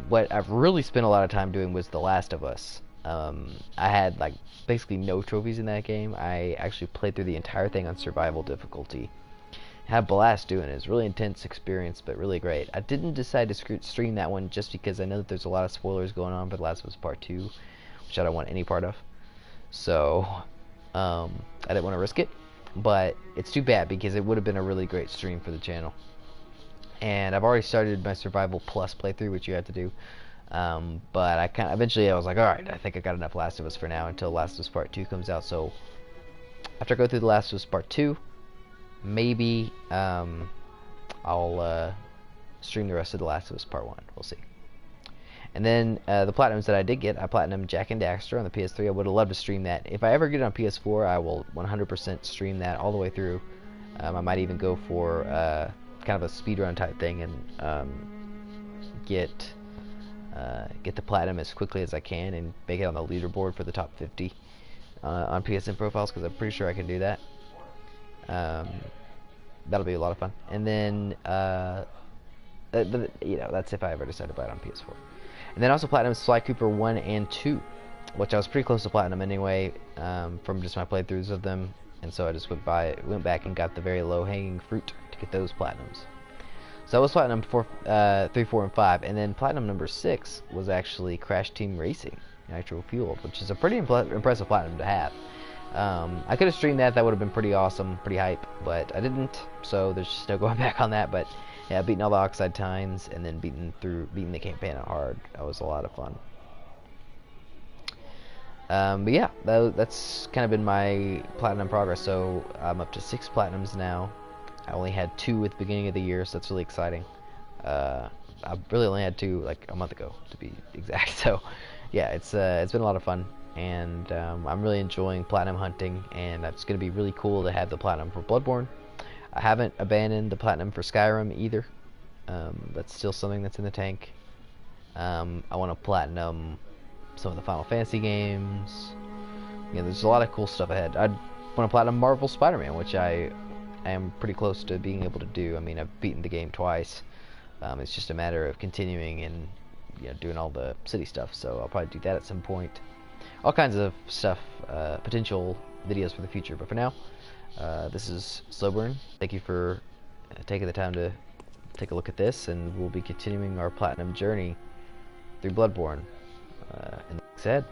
What I've really spent a lot of time doing was The Last of Us. I had like basically no trophies in that game. I actually played through the entire thing on survival difficulty. Had a blast doing it. It was a really intense experience, but really great. I didn't decide to stream that one just because I know that there's a lot of spoilers going on for The Last of Us Part 2, which I don't want any part of. So I didn't want to risk it, but it's too bad because it would have been a really great stream for the channel. And I've already started my Survival Plus playthrough, which you have to do. But I eventually I was like, alright, I think I got enough Last of Us for now until Last of Us Part 2 comes out. So after I go through The Last of Us Part 2, maybe I'll stream the rest of The Last of Us Part 1. We'll see. And then the platinums that I did get, I platinumed Jak and Daxter on the PS3. I would have loved to stream that. If I ever get it on PS4, I will 100% stream that all the way through. I might even go for kind of a speedrun type thing and get the platinum as quickly as I can and make it on the leaderboard for the top 50 on PSN profiles, because I'm pretty sure I can do that. That'll be a lot of fun. And then you know, that's if I ever decide to buy it on PS4. And then also platinum Sly Cooper 1 and 2, which I was pretty close to platinum anyway, from just my playthroughs of them, and so I just went back and got the very low hanging fruit to get those platinums. So that was platinum 3, 4, and 5, and then platinum number 6 was actually Crash Team Racing Nitro Fueled, which is a pretty impressive platinum to have. I could have streamed that. That would have been pretty awesome, pretty hype, but I didn't, so there's just no going back on that. But yeah, beating all the Oxide Tines and then beating the campaign out hard, that was a lot of fun. But yeah, that's kind of been my platinum progress. So I'm up to 6 platinums now. I only had 2 at the beginning of the year, so that's really exciting. I really only had 2 like a month ago, to be exact. So yeah, it's been a lot of fun, and I'm really enjoying platinum hunting, and it's going to be really cool to have the platinum for Bloodborne. I haven't abandoned the platinum for Skyrim either. That's still something that's in the tank. I want to platinum some of the Final Fantasy games. You know, there's a lot of cool stuff ahead. I want to platinum Marvel Spider-Man, which I am pretty close to being able to do. I mean, I've beaten the game twice. It's just a matter of continuing and, you know, doing all the city stuff. So I'll probably do that at some point. All kinds of stuff, potential videos for the future. But for now, this is SlowBurne. Thank you for taking the time to take a look at this, and we'll be continuing our platinum journey through Bloodborne. And like I said,